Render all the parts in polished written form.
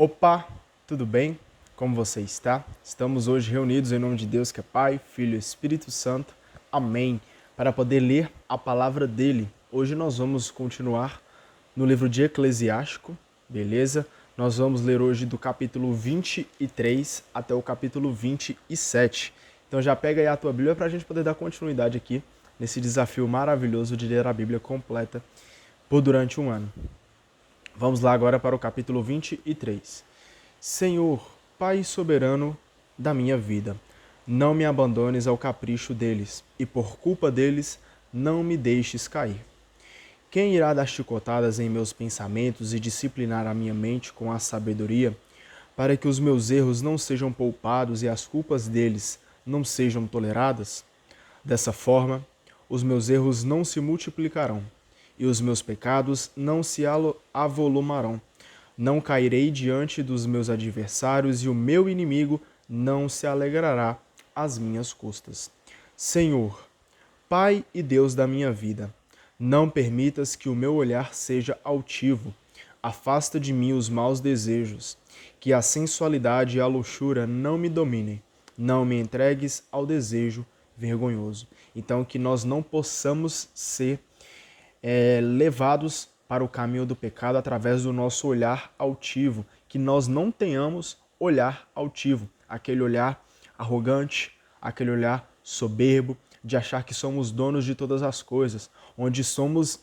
Opa, tudo bem? Como você está? Estamos hoje reunidos em nome de Deus, que é Pai, Filho e Espírito Santo. Amém. Para poder ler a palavra dele. Hoje nós vamos continuar no livro de Eclesiástico, beleza? Nós vamos ler hoje do capítulo 23 até o capítulo 27. Então já pega aí a tua Bíblia para a gente poder dar continuidade aqui nesse desafio maravilhoso de ler a Bíblia completa por durante um ano. Vamos lá agora para o capítulo 23. Senhor, Pai soberano da minha vida, não me abandones ao capricho deles, e por culpa deles não me deixes cair. Quem irá dar chicotadas em meus pensamentos e disciplinar a minha mente com a sabedoria, para que os meus erros não sejam poupados e as culpas deles não sejam toleradas? Dessa forma, os meus erros não se multiplicarão, e os meus pecados não se avolumarão. Não cairei diante dos meus adversários, e o meu inimigo não se alegrará às minhas custas. Senhor, Pai e Deus da minha vida, não permitas que o meu olhar seja altivo. Afasta de mim os maus desejos, que a sensualidade e a luxúria não me dominem. Não me entregues ao desejo vergonhoso. Então, que nós não possamos ser levados para o caminho do pecado através do nosso olhar altivo, que nós não tenhamos olhar altivo, aquele olhar arrogante, aquele olhar soberbo, de achar que somos donos de todas as coisas, onde somos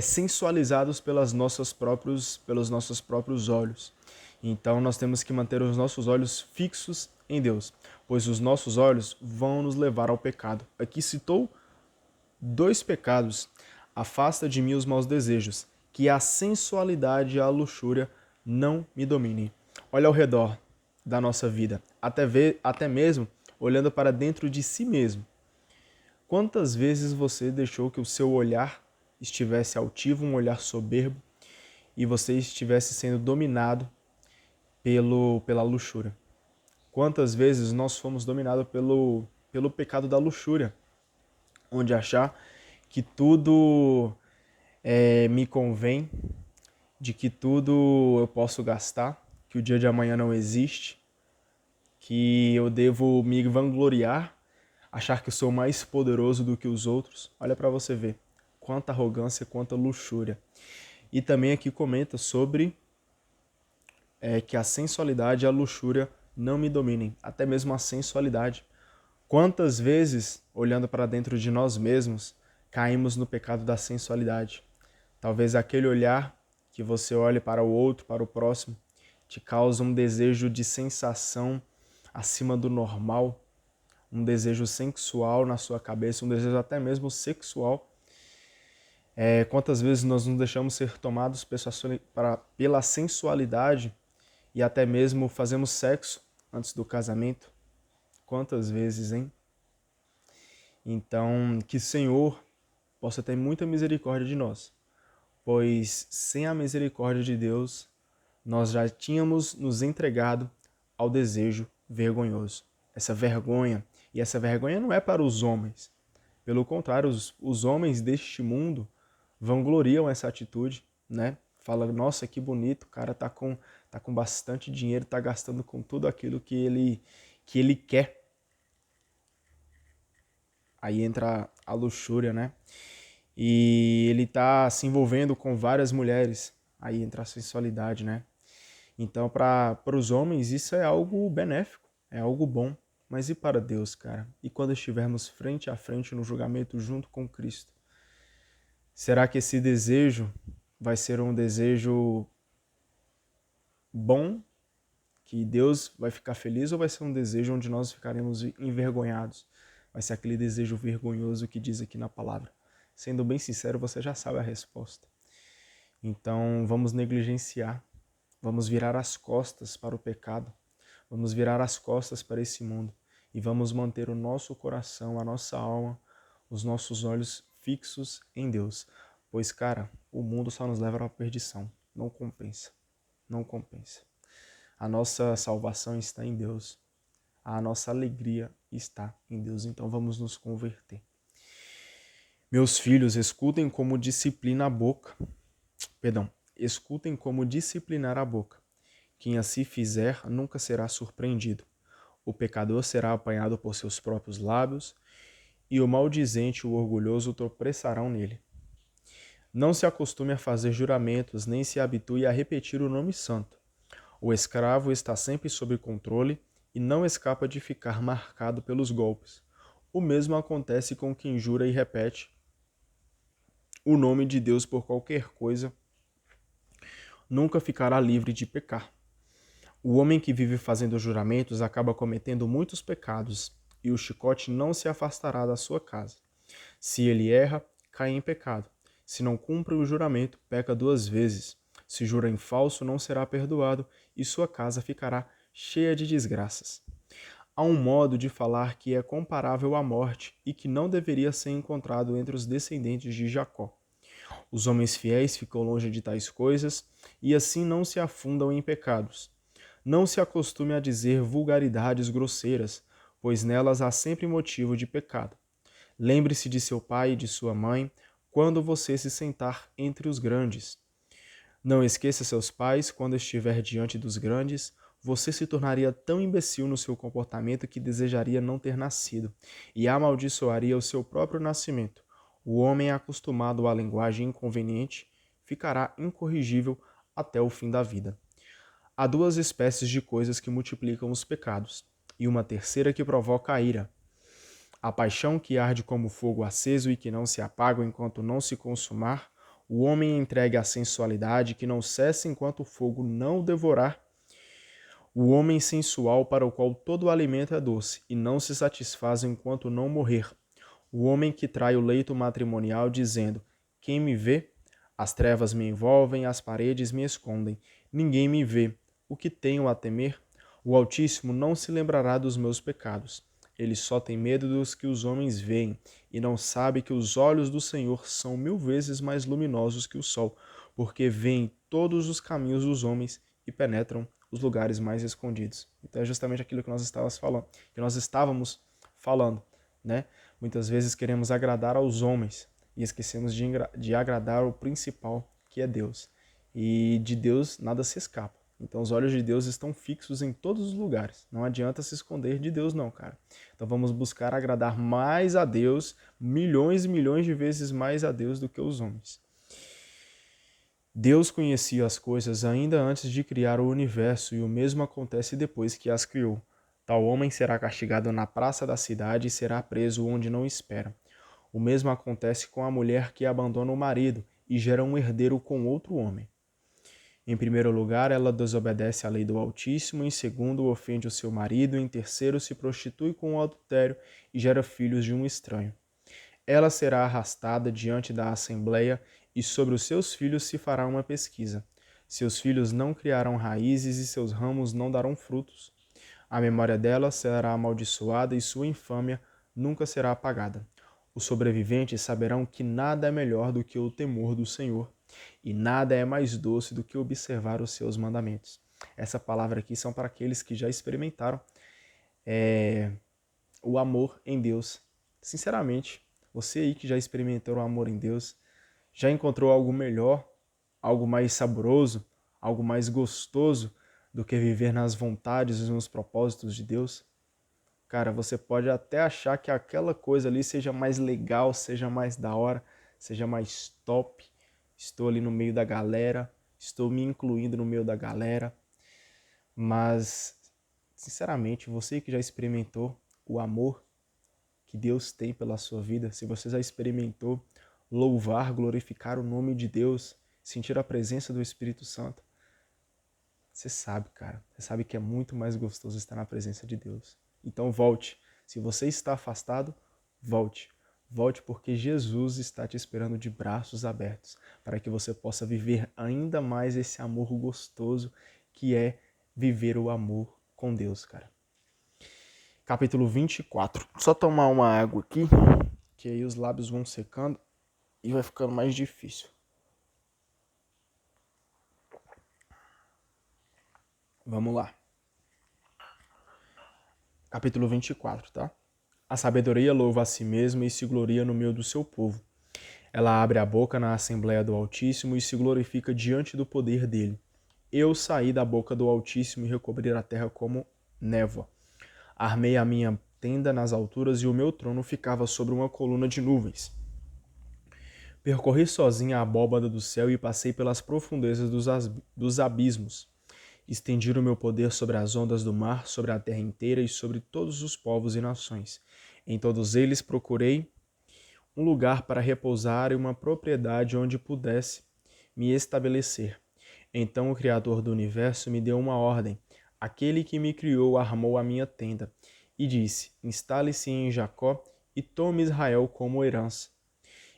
sensualizados pelos nossos próprios olhos. Então nós temos que manter os nossos olhos fixos em Deus, pois os nossos olhos vão nos levar ao pecado. Aqui citou dois pecados. Afasta de mim os maus desejos, que a sensualidade e a luxúria não me dominem. Olha ao redor da nossa vida, até mesmo olhando para dentro de si mesmo. Quantas vezes você deixou que o seu olhar estivesse altivo, um olhar soberbo, e você estivesse sendo dominado pela luxúria? Quantas vezes nós fomos dominados pelo pecado da luxúria, onde achar que tudo me convém, de que tudo eu posso gastar, que o dia de amanhã não existe, que eu devo me vangloriar, achar que eu sou mais poderoso do que os outros. Olha para você ver quanta arrogância, quanta luxúria. E também aqui comenta sobre que a sensualidade e a luxúria não me dominem, até mesmo a sensualidade. Quantas vezes, olhando para dentro de nós mesmos, caímos no pecado da sensualidade? Talvez aquele olhar que você olhe para o outro, para o próximo, te causa um desejo de sensação acima do normal, um desejo sensual na sua cabeça, um desejo até mesmo sexual. Quantas vezes nós nos deixamos ser tomados pela sensualidade e até mesmo fazemos sexo antes do casamento? Quantas vezes, hein? Então, que o Senhor possa ter muita misericórdia de nós, pois sem a misericórdia de Deus, nós já tínhamos nos entregado ao desejo vergonhoso. Essa vergonha, e essa vergonha não é para os homens. Pelo contrário, os homens deste mundo vangloriam essa atitude, né? Fala, nossa, que bonito, o cara tá com bastante dinheiro, tá gastando com tudo aquilo que ele quer. Aí entra a luxúria, né? E ele tá se envolvendo com várias mulheres. Aí entra a sensualidade, né? Então, para os homens, isso é algo benéfico, é algo bom. Mas e para Deus, cara? E quando estivermos frente a frente no julgamento junto com Cristo? Será que esse desejo vai ser um desejo bom, que Deus vai ficar feliz, ou vai ser um desejo onde nós ficaremos envergonhados? Vai ser aquele desejo vergonhoso que diz aqui na palavra. Sendo bem sincero, você já sabe a resposta. Então, vamos negligenciar, vamos virar as costas para o pecado, vamos virar as costas para esse mundo e vamos manter o nosso coração, a nossa alma, os nossos olhos fixos em Deus. Pois, cara, o mundo só nos leva à perdição. Não compensa. Não compensa. A nossa salvação está em Deus. A nossa alegria está em Deus. Então vamos nos converter. Meus filhos, escutem como disciplina a boca. Escutem como disciplinar a boca Quem assim fizer nunca será surpreendido. O pecador será apanhado por seus próprios lábios, e o maldizente e o orgulhoso tropeçarão nele. Não se acostume a fazer juramentos, nem se habitue a repetir o nome santo. O escravo está sempre sob controle e não escapa de ficar marcado pelos golpes. O mesmo acontece com quem jura e repete o nome de Deus por qualquer coisa, nunca ficará livre de pecar. O homem que vive fazendo juramentos acaba cometendo muitos pecados, e o chicote não se afastará da sua casa. Se ele erra, cai em pecado. Se não cumpre o juramento, peca 2 vezes. Se jura em falso, não será perdoado, e sua casa ficará cheia de desgraças. Há um modo de falar que é comparável à morte e que não deveria ser encontrado entre os descendentes de Jacó. Os homens fiéis ficam longe de tais coisas e assim não se afundam em pecados. Não se acostume a dizer vulgaridades grosseiras, pois nelas há sempre motivo de pecado. Lembre-se de seu pai e de sua mãe quando você se sentar entre os grandes. Não esqueça seus pais quando estiver diante dos grandes. Você se tornaria tão imbecil no seu comportamento que desejaria não ter nascido, e amaldiçoaria o seu próprio nascimento. O homem acostumado à linguagem inconveniente ficará incorrigível até o fim da vida. Há 2 espécies de coisas que multiplicam os pecados, e uma terceira que provoca a ira. A paixão que arde como fogo aceso e que não se apaga enquanto não se consumar, o homem entregue à sensualidade que não cessa enquanto o fogo não o devorar, o homem sensual para o qual todo o alimento é doce e não se satisfaz enquanto não morrer, o homem que trai o leito matrimonial dizendo: quem me vê? As trevas me envolvem, as paredes me escondem, ninguém me vê. O que tenho a temer? O Altíssimo não se lembrará dos meus pecados. Ele só tem medo dos que os homens veem, e não sabe que os olhos do Senhor são 1000 vezes mais luminosos que o sol, porque veem todos os caminhos dos homens e penetram os lugares mais escondidos. Então é justamente aquilo que nós estávamos falando, né? Muitas vezes queremos agradar aos homens e esquecemos de agradar o principal, que é Deus. E de Deus nada se escapa. Então os olhos de Deus estão fixos em todos os lugares. Não adianta se esconder de Deus não, cara. Então vamos buscar agradar mais a Deus, milhões e milhões de vezes mais a Deus do que os homens. Deus conhecia as coisas ainda antes de criar o universo, e o mesmo acontece depois que as criou. Tal homem será castigado na praça da cidade e será preso onde não espera. O mesmo acontece com a mulher que abandona o marido e gera um herdeiro com outro homem. Em primeiro lugar, ela desobedece à lei do Altíssimo, em segundo, ofende o seu marido, em terceiro, se prostitui com o adultério e gera filhos de um estranho. Ela será arrastada diante da assembleia e sobre os seus filhos se fará uma pesquisa. Seus filhos não criarão raízes e seus ramos não darão frutos. A memória dela será amaldiçoada e sua infâmia nunca será apagada. Os sobreviventes saberão que nada é melhor do que o temor do Senhor, e nada é mais doce do que observar os seus mandamentos. Essa palavra aqui são para aqueles que já experimentaram o amor em Deus. Sinceramente, você aí que já experimentou o amor em Deus, já encontrou algo melhor, algo mais saboroso, algo mais gostoso do que viver nas vontades e nos propósitos de Deus? Cara, você pode até achar que aquela coisa ali seja mais legal, seja mais da hora, seja mais top. Estou ali no meio da galera, estou me incluindo no meio da galera. Mas, sinceramente, você que já experimentou o amor que Deus tem pela sua vida, se você já experimentou louvar, glorificar o nome de Deus, sentir a presença do Espírito Santo, você sabe, cara, você sabe que é muito mais gostoso estar na presença de Deus. Então volte. Se você está afastado, volte. Volte porque Jesus está te esperando de braços abertos para que você possa viver ainda mais esse amor gostoso que é viver o amor com Deus, cara. Capítulo 24. Só tomar uma água aqui, que aí os lábios vão secando e vai ficando mais difícil. Vamos lá. Capítulo 24, tá? A sabedoria louva a si mesma e se gloria no meio do seu povo. Ela abre a boca na assembleia do Altíssimo e se glorifica diante do poder dele. Eu saí da boca do Altíssimo e recobri a terra como névoa. Armei a minha tenda nas alturas e o meu trono ficava sobre uma coluna de nuvens. Percorri sozinha a abóbada do céu e passei pelas profundezas dos abismos. Estendi o meu poder sobre as ondas do mar, sobre a terra inteira e sobre todos os povos e nações. Em todos eles procurei um lugar para repousar e uma propriedade onde pudesse me estabelecer. Então o Criador do universo me deu uma ordem. Aquele que me criou armou a minha tenda e disse: Instale-se em Jacó e tome Israel como herança.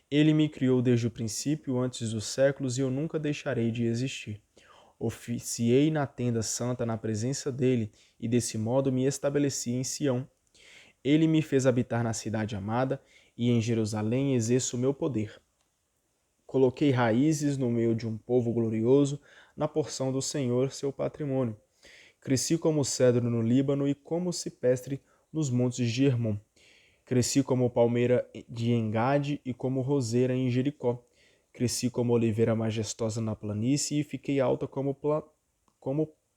Ele me criou desde o princípio, antes dos séculos, e eu nunca deixarei de existir. Oficiei na tenda santa na presença dele, e desse modo me estabeleci em Sião. Ele me fez habitar na cidade amada, e em Jerusalém exerço o meu poder. Coloquei raízes no meio de um povo glorioso, na porção do Senhor, seu patrimônio. Cresci como cedro no Líbano e como cipestre nos montes de Hermon. Cresci como palmeira de Engade e como roseira em Jericó. Cresci como oliveira majestosa na planície e fiquei alta como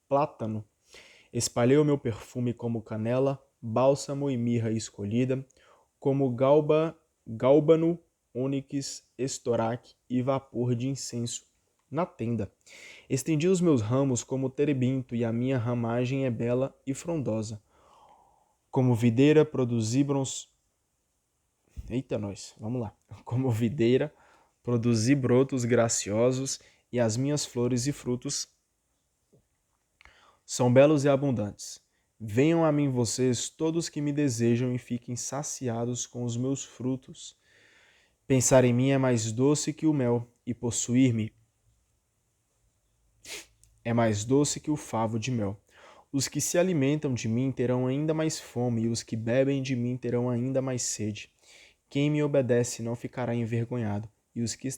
plátano. Espalhei o meu perfume como canela, bálsamo e mirra escolhida, como gálbano, ônix, estoraque e vapor de incenso na tenda. Estendi os meus ramos como terebinto e a minha ramagem é bela e frondosa. Como videira produzi Eita, nós, vamos lá. Como videira, produzi brotos graciosos e as minhas flores e frutos são belos e abundantes. Venham a mim vocês, todos que me desejam, e fiquem saciados com os meus frutos. Pensar em mim é mais doce que o mel, e possuir-me é mais doce que o favo de mel. Os que se alimentam de mim terão ainda mais fome, e os que bebem de mim terão ainda mais sede. Quem me obedece não ficará envergonhado, e os que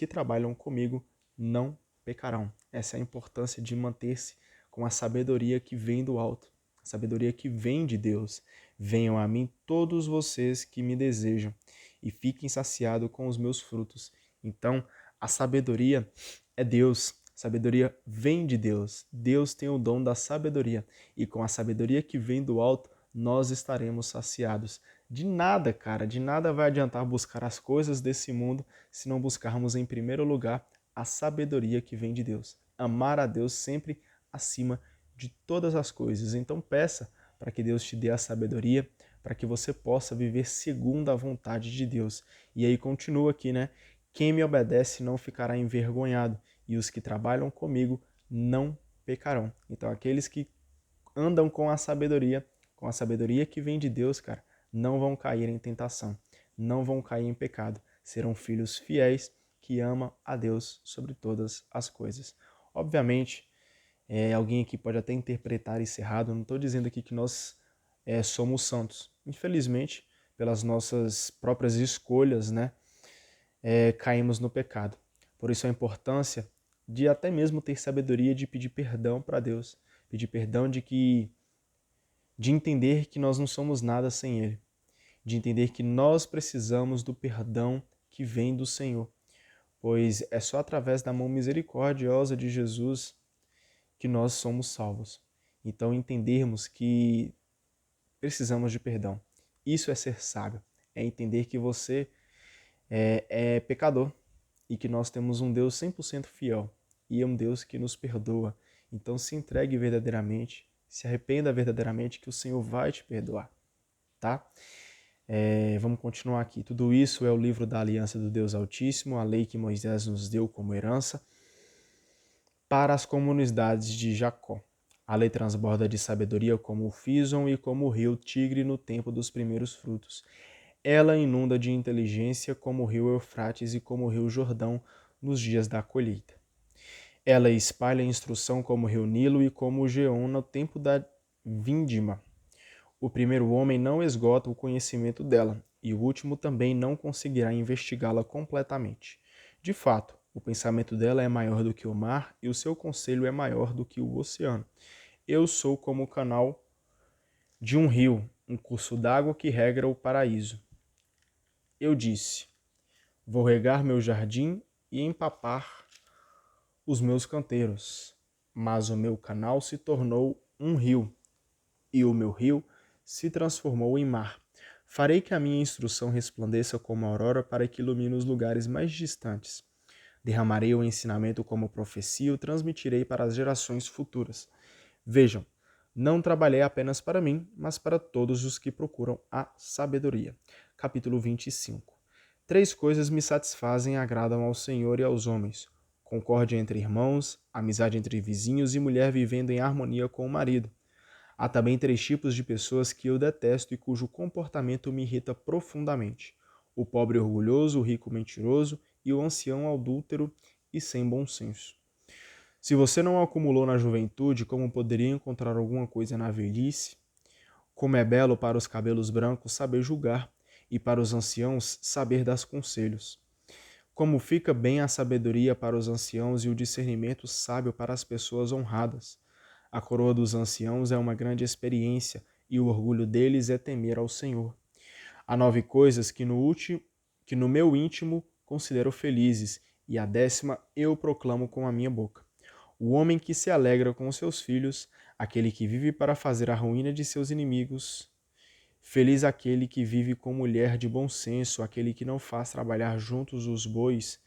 trabalham comigo não pecarão. Essa é a importância de manter-se com a sabedoria que vem do alto, a sabedoria que vem de Deus. Venham a mim todos vocês que me desejam e fiquem saciados com os meus frutos. Então, a sabedoria é Deus. A sabedoria vem de Deus. Deus tem o dom da sabedoria e com a sabedoria que vem do alto, nós estaremos saciados. De nada, cara, de nada vai adiantar buscar as coisas desse mundo se não buscarmos em primeiro lugar a sabedoria que vem de Deus. Amar a Deus sempre acima de todas as coisas. Então peça para que Deus te dê a sabedoria, para que você possa viver segundo a vontade de Deus. E aí continua aqui, né? Quem me obedece não ficará envergonhado, e os que trabalham comigo não pecarão. Então aqueles que andam com a sabedoria que vem de Deus, cara, não vão cair em tentação, não vão cair em pecado. Serão filhos fiéis que amam a Deus sobre todas as coisas. Obviamente, alguém aqui pode até interpretar isso errado, não estou dizendo aqui que nós somos santos. Infelizmente, pelas nossas próprias escolhas, né, caímos no pecado. Por isso a importância de até mesmo ter sabedoria de pedir perdão para Deus, pedir perdão de entender que nós não somos nada sem Ele, de entender que nós precisamos do perdão que vem do Senhor, pois é só através da mão misericordiosa de Jesus que nós somos salvos. Então entendermos que precisamos de perdão. Isso é ser sábio, é entender que você é pecador e que nós temos um Deus 100% fiel e é um Deus que nos perdoa. Então se entregue verdadeiramente, se arrependa verdadeiramente que o Senhor vai te perdoar, tá? Vamos continuar aqui. Tudo isso é o livro da aliança do Deus Altíssimo, a lei que Moisés nos deu como herança para as comunidades de Jacó. A lei transborda de sabedoria como o Fison e como o rio Tigre no tempo dos primeiros frutos. Ela inunda de inteligência como o rio Eufrates e como o rio Jordão nos dias da colheita. Ela espalha instrução como o rio Nilo e como o Geom no tempo da vindima. O primeiro homem não esgota o conhecimento dela, e o último também não conseguirá investigá-la completamente. De fato, o pensamento dela é maior do que o mar, e o seu conselho é maior do que o oceano. Eu sou como o canal de um rio, um curso d'água que regra o paraíso. Eu disse: vou regar meu jardim e empapar os meus canteiros, mas o meu canal se tornou um rio, e o meu rio se transformou em mar. Farei que a minha instrução resplandeça como a aurora para que ilumine os lugares mais distantes. Derramarei o ensinamento como profecia e o transmitirei para as gerações futuras. Vejam, não trabalhei apenas para mim, mas para todos os que procuram a sabedoria. Capítulo 25. Três coisas me satisfazem e agradam ao Senhor e aos homens: concórdia entre irmãos, amizade entre vizinhos e mulher vivendo em harmonia com o marido. Há também três tipos de pessoas que eu detesto e cujo comportamento me irrita profundamente: o pobre orgulhoso, o rico mentiroso e o ancião adúltero e sem bom senso. Se você não acumulou na juventude, como poderia encontrar alguma coisa na velhice? Como é belo para os cabelos brancos saber julgar, e para os anciãos saber dar conselhos. Como fica bem a sabedoria para os anciãos e o discernimento sábio para as pessoas honradas. A coroa dos anciãos é uma grande experiência, e o orgulho deles é temer ao Senhor. Há 9 coisas que no meu íntimo considero felizes, e a 10ª eu proclamo com a minha boca. O homem que se alegra com seus filhos, aquele que vive para fazer a ruína de seus inimigos. Feliz aquele que vive com mulher de bom senso, aquele que não faz trabalhar juntos os bois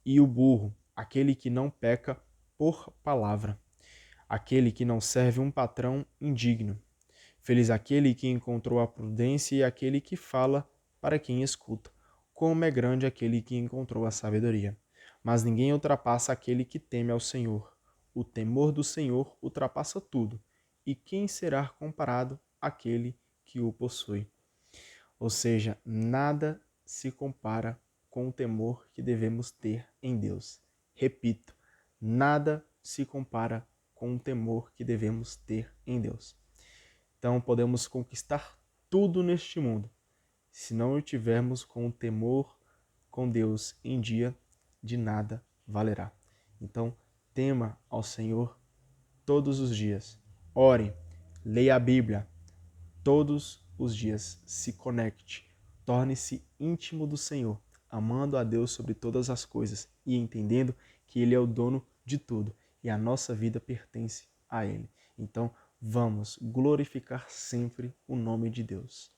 e o burro, aquele que não peca por palavra, aquele que não serve um patrão indigno. Feliz aquele que encontrou a prudência e aquele que fala para quem escuta. Como é grande aquele que encontrou a sabedoria. Mas ninguém ultrapassa aquele que teme ao Senhor. O temor do Senhor ultrapassa tudo. E quem será comparado àquele que o possui? Ou seja, nada se compara com o temor que devemos ter em Deus. Repito, nada se compara com o temor que devemos ter em Deus. Então podemos conquistar tudo neste mundo. Se não tivermos com o temor com Deus em dia, de nada valerá. Então, tema ao Senhor todos os dias. Ore, leia a Bíblia todos os dias. Se conecte, torne-se íntimo do Senhor, amando a Deus sobre todas as coisas e entendendo que Ele é o dono de tudo e a nossa vida pertence a Ele. Então, vamos glorificar sempre o nome de Deus.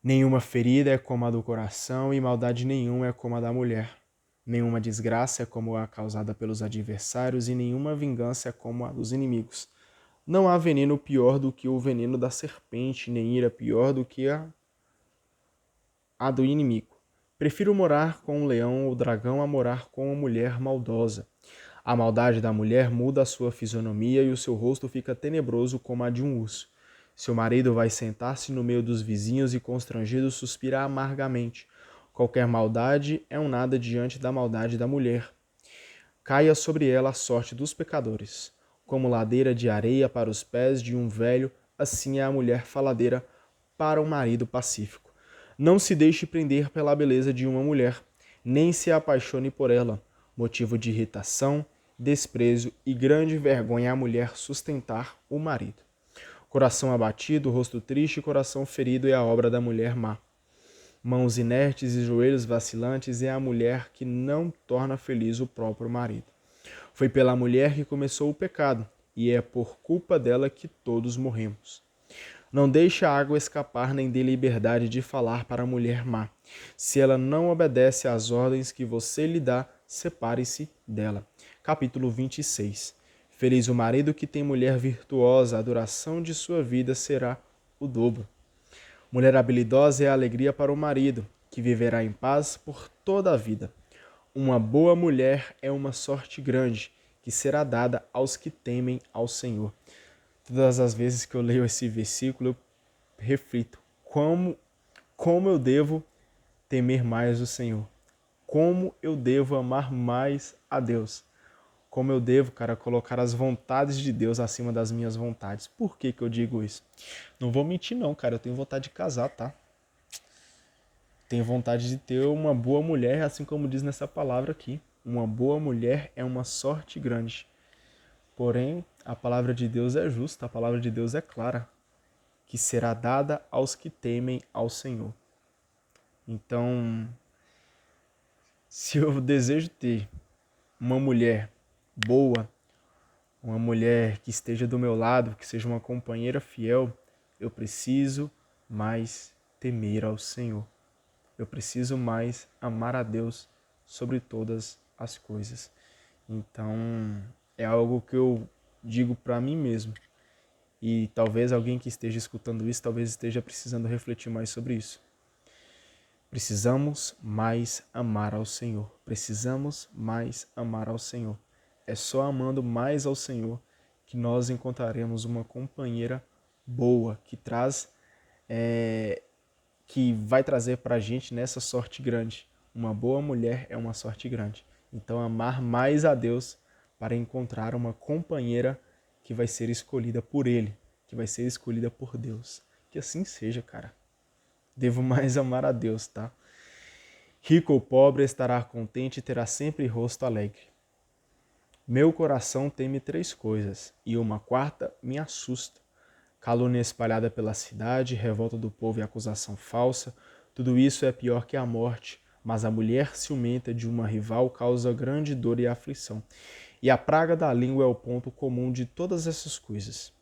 Nenhuma ferida é como a do coração e maldade nenhuma é como a da mulher. Nenhuma desgraça é como a causada pelos adversários e nenhuma vingança é como a dos inimigos. Não há veneno pior do que o veneno da serpente, nem ira pior do que a do inimigo. Prefiro morar com um leão ou dragão a morar com uma mulher maldosa. A maldade da mulher muda a sua fisionomia e o seu rosto fica tenebroso como a de um urso. Seu marido vai sentar-se no meio dos vizinhos e constrangido suspira amargamente. Qualquer maldade é um nada diante da maldade da mulher. Caia sobre ela a sorte dos pecadores. Como ladeira de areia para os pés de um velho, assim é a mulher faladeira para um marido pacífico. Não se deixe prender pela beleza de uma mulher, nem se apaixone por ela. Motivo de irritação, desprezo e grande vergonha a mulher sustentar o marido. Coração abatido, rosto triste, coração ferido é a obra da mulher má. Mãos inertes e joelhos vacilantes é a mulher que não torna feliz o próprio marido. Foi pela mulher que começou o pecado, e é por culpa dela que todos morremos. Não deixe a água escapar nem dê liberdade de falar para a mulher má. Se ela não obedece às ordens que você lhe dá, separe-se dela. Capítulo 26. Feliz o marido que tem mulher virtuosa, a duração de sua vida será o dobro. Mulher habilidosa é a alegria para o marido, que viverá em paz por toda a vida. Uma boa mulher é uma sorte grande, que será dada aos que temem ao Senhor. Todas as vezes que eu leio esse versículo, eu reflito como eu devo temer mais o Senhor. Como eu devo amar mais a Deus. Como eu devo, cara, colocar as vontades de Deus acima das minhas vontades. Por que que eu digo isso? Não vou mentir não, cara, eu tenho vontade de casar, tá? Tenho vontade de ter uma boa mulher, assim como diz nessa palavra aqui. Uma boa mulher é uma sorte grande. Porém, a palavra de Deus é justa, a palavra de Deus é clara, que será dada aos que temem ao Senhor. Então, se eu desejo ter uma mulher boa, uma mulher que esteja do meu lado, que seja uma companheira fiel, eu preciso mais temer ao Senhor. Eu preciso mais amar a Deus sobre todas as coisas. Então, é algo que eu digo para mim mesmo. E talvez alguém que esteja escutando isso, talvez esteja precisando refletir mais sobre isso. Precisamos mais amar ao Senhor. Precisamos mais amar ao Senhor. É só amando mais ao Senhor que nós encontraremos uma companheira boa, que vai trazer para a gente nessa sorte grande. Uma boa mulher é uma sorte grande. Então, amar mais a Deus para encontrar uma companheira que vai ser escolhida por Ele, que vai ser escolhida por Deus. Que assim seja, cara. Devo mais amar a Deus, tá? Rico ou pobre, estará contente e terá sempre rosto alegre. Meu coração teme 3 coisas, e uma quarta me assusta. Calúnia espalhada pela cidade, revolta do povo e acusação falsa. Tudo isso é pior que a morte, mas a mulher ciumenta de uma rival causa grande dor e aflição. E a praga da língua é o ponto comum de todas essas coisas.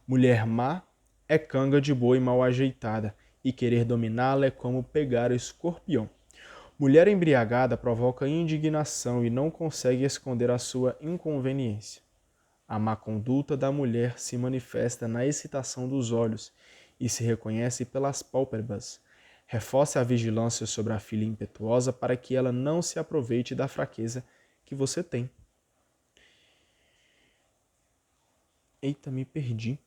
Mulher má é canga de boi mal ajeitada, e querer dominá-la é como pegar escorpião. Mulher embriagada provoca indignação e não consegue esconder a sua inconveniência. A má conduta da mulher se manifesta na excitação dos olhos e se reconhece pelas pálpebras. Reforce a vigilância sobre a filha impetuosa para que ela não se aproveite da fraqueza que você tem. Eita, me perdi.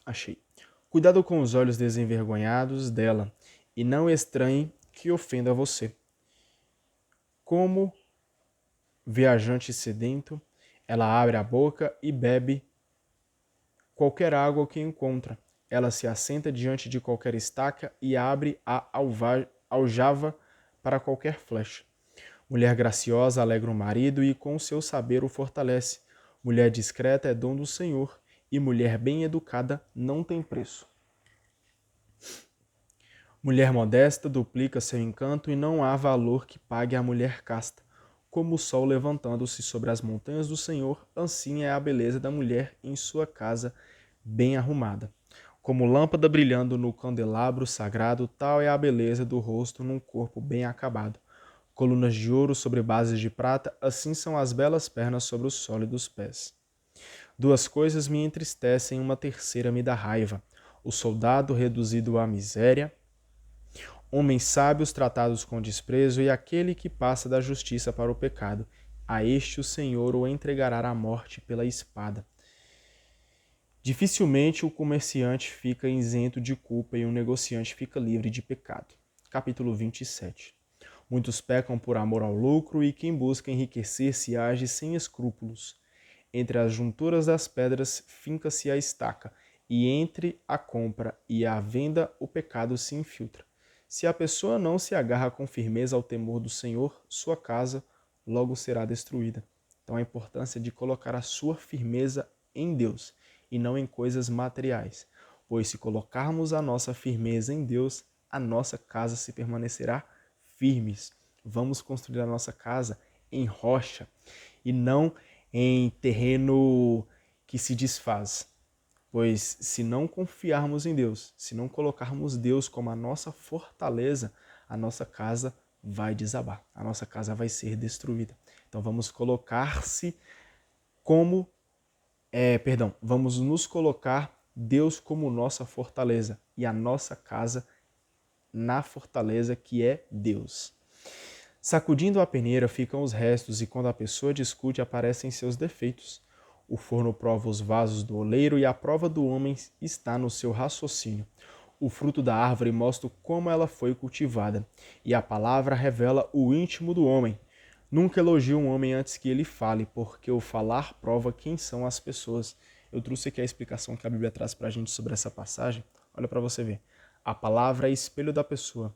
Achei. Cuidado com os olhos desenvergonhados dela e não estranhe que ofenda você. Como viajante sedento, ela abre a boca e bebe qualquer água que encontra. Ela se assenta diante de qualquer estaca e abre a aljava para qualquer flecha. Mulher graciosa alegra o marido e com seu saber o fortalece. Mulher discreta é dom do Senhor e mulher bem educada não tem preço. Mulher modesta duplica seu encanto e não há valor que pague a mulher casta. Como o sol levantando-se sobre as montanhas do Senhor, assim é a beleza da mulher em sua casa bem arrumada. Como lâmpada brilhando no candelabro sagrado, tal é a beleza do rosto num corpo bem acabado. Colunas de ouro sobre bases de prata, assim são as belas pernas sobre os sólidos pés. 2 coisas me entristecem, uma terceira me dá raiva. O soldado reduzido à miséria, homens sábios tratados com desprezo e aquele que passa da justiça para o pecado. A este o Senhor o entregará à morte pela espada. Dificilmente o comerciante fica isento de culpa e o negociante fica livre de pecado. Capítulo 27. Muitos pecam por amor ao lucro e quem busca enriquecer-se age sem escrúpulos. Entre as junturas das pedras finca-se a estaca, e entre a compra e a venda o pecado se infiltra. Se a pessoa não se agarra com firmeza ao temor do Senhor, sua casa logo será destruída. Então a importância de colocar a sua firmeza em Deus e não em coisas materiais. Pois se colocarmos a nossa firmeza em Deus, a nossa casa se permanecerá firmes. Vamos construir a nossa casa em rocha e não em terreno que se desfaz. Pois se não confiarmos em Deus, se não colocarmos Deus como a nossa fortaleza, a nossa casa vai desabar, a nossa casa vai ser destruída. Então vamos vamos nos colocar Deus como nossa fortaleza e a nossa casa na fortaleza que é Deus. Sacudindo a peneira ficam os restos e quando a pessoa discute aparecem seus defeitos. O forno prova os vasos do oleiro e a prova do homem está no seu raciocínio. O fruto da árvore mostra como ela foi cultivada, e a palavra revela o íntimo do homem. Nunca elogie um homem antes que ele fale, porque o falar prova quem são as pessoas. Eu trouxe aqui a explicação que a Bíblia traz para a gente sobre essa passagem. Olha para você ver. A palavra é espelho da pessoa.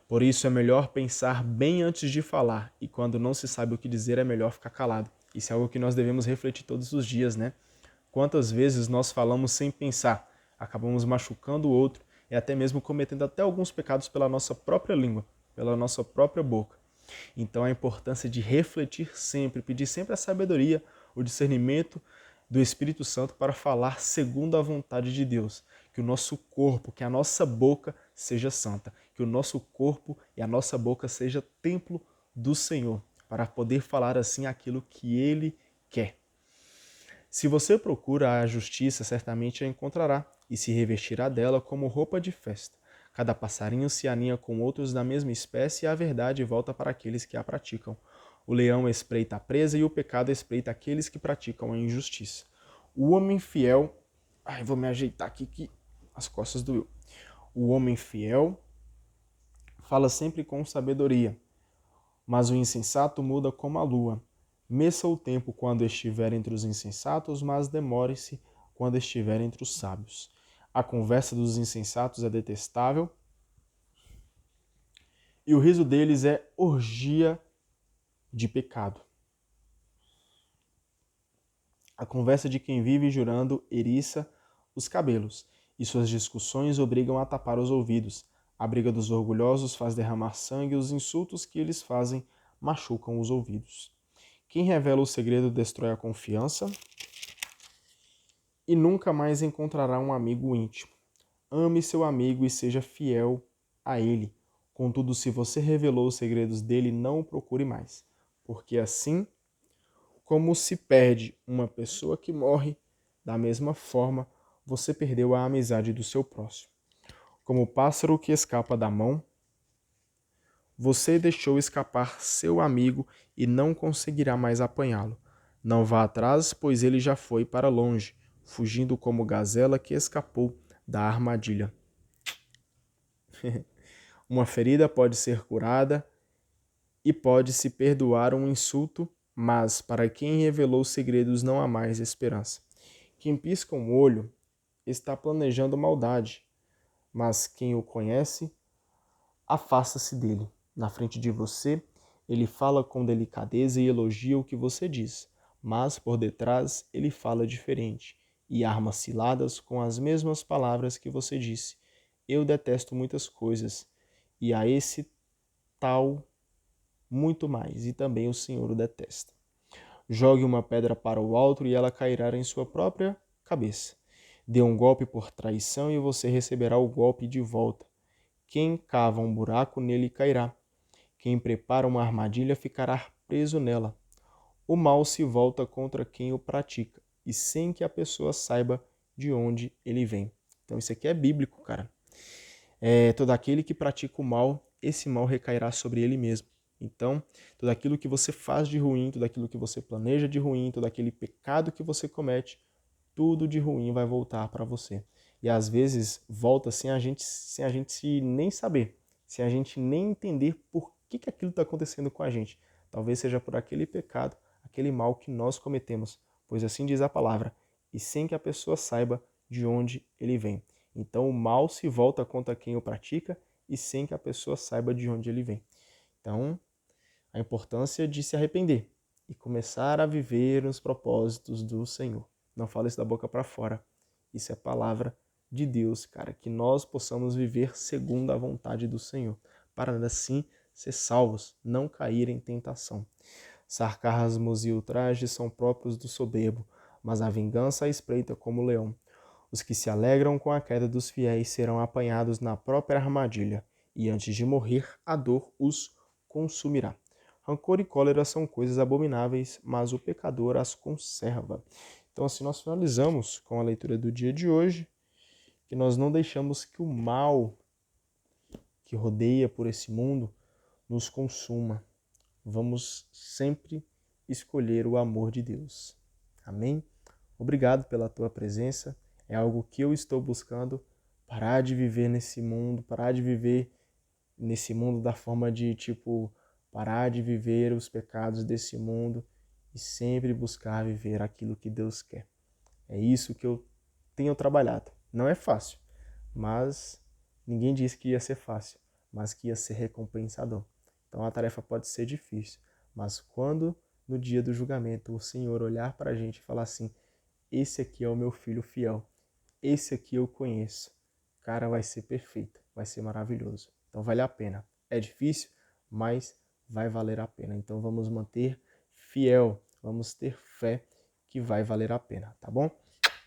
Por isso é melhor pensar bem antes de falar, e quando não se sabe o que dizer é melhor ficar calado. Isso é algo que nós devemos refletir todos os dias, né? Quantas vezes nós falamos sem pensar, acabamos machucando o outro e até mesmo cometendo até alguns pecados pela nossa própria língua, pela nossa própria boca. Então a importância de refletir sempre, pedir sempre a sabedoria, o discernimento do Espírito Santo para falar segundo a vontade de Deus. Que o nosso corpo, que a nossa boca seja santa, que o nosso corpo e a nossa boca seja templo do Senhor, para poder falar assim aquilo que Ele quer. Se você procura a justiça, certamente a encontrará, e se revestirá dela como roupa de festa. Cada passarinho se aninha com outros da mesma espécie e a verdade volta para aqueles que a praticam. O leão espreita a presa e o pecado espreita aqueles que praticam a injustiça. O homem fiel... Ai, vou me ajeitar aqui que as costas doeu. O homem fiel fala sempre com sabedoria, mas o insensato muda como a lua. Meça o tempo quando estiver entre os insensatos, mas demore-se quando estiver entre os sábios. A conversa dos insensatos é detestável, e o riso deles é orgia de pecado. A conversa de quem vive jurando eriça os cabelos, e suas discussões obrigam a tapar os ouvidos. A briga dos orgulhosos faz derramar sangue, e os insultos que eles fazem machucam os ouvidos. Quem revela o segredo destrói a confiança e nunca mais encontrará um amigo íntimo. Ame seu amigo e seja fiel a ele. Contudo, se você revelou os segredos dele, não o procure mais, porque assim como se perde uma pessoa que morre, da mesma forma você perdeu a amizade do seu próximo. Como o pássaro que escapa da mão, você deixou escapar seu amigo e não conseguirá mais apanhá-lo. Não vá atrás, pois ele já foi para longe, fugindo como gazela que escapou da armadilha. Uma ferida pode ser curada e pode-se perdoar um insulto, mas para quem revelou segredos não há mais esperança. Quem pisca um olho está planejando maldade, mas quem o conhece, afasta-se dele. Na frente de você, ele fala com delicadeza e elogia o que você diz, mas por detrás ele fala diferente e arma ciladas com as mesmas palavras que você disse. Eu detesto muitas coisas, e a esse tal muito mais, e também o Senhor o detesta. Jogue uma pedra para o alto e ela cairá em sua própria cabeça. Dê um golpe por traição e você receberá o golpe de volta. Quem cava um buraco nele cairá. Quem prepara uma armadilha ficará preso nela. O mal se volta contra quem o pratica, e sem que a pessoa saiba de onde ele vem. Então isso aqui é bíblico, cara. Todo aquele que pratica o mal, esse mal recairá sobre ele mesmo. Então, tudo aquilo que você faz de ruim, tudo aquilo que você planeja de ruim, todo aquele pecado que você comete, tudo de ruim vai voltar para você. E às vezes volta sem a gente nem saber, sem a gente nem entender por que aquilo está acontecendo com a gente. Talvez seja por aquele pecado, aquele mal que nós cometemos, pois assim diz a palavra, e sem que a pessoa saiba de onde ele vem. Então o mal se volta contra quem o pratica e sem que a pessoa saiba de onde ele vem. Então, a importância de se arrepender e começar a viver os propósitos do Senhor. Não fala isso da boca para fora. Isso é palavra de Deus, cara. Que nós possamos viver segundo a vontade do Senhor, para assim ser salvos, não cair em tentação. Sarcasmos e ultrajes são próprios do soberbo, mas a vingança a espreita como o leão. Os que se alegram com a queda dos fiéis serão apanhados na própria armadilha, e antes de morrer, a dor os consumirá. Rancor e cólera são coisas abomináveis, mas o pecador as conserva. Então, assim, nós finalizamos com a leitura do dia de hoje, que nós não deixamos que o mal que rodeia por esse mundo nos consuma. Vamos sempre escolher o amor de Deus. Amém? Obrigado pela tua presença. É algo que eu estou buscando, parar de viver nesse mundo, parar de viver nesse mundo da forma de, parar de viver os pecados desse mundo e sempre buscar viver aquilo que Deus quer. É isso que eu tenho trabalhado. Não é fácil, mas ninguém disse que ia ser fácil, mas que ia ser recompensador. Então a tarefa pode ser difícil, mas quando no dia do julgamento o Senhor olhar para a gente e falar assim, esse aqui é o meu filho fiel, esse aqui eu conheço, cara, vai ser perfeito, vai ser maravilhoso. Então vale a pena. É difícil, mas vai valer a pena. Então vamos manter fiel, vamos ter fé que vai valer a pena, tá bom?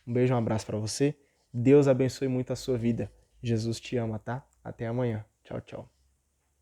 Um beijo, um abraço para você. Deus abençoe muito a sua vida. Jesus te ama, tá? Até amanhã. Tchau, tchau.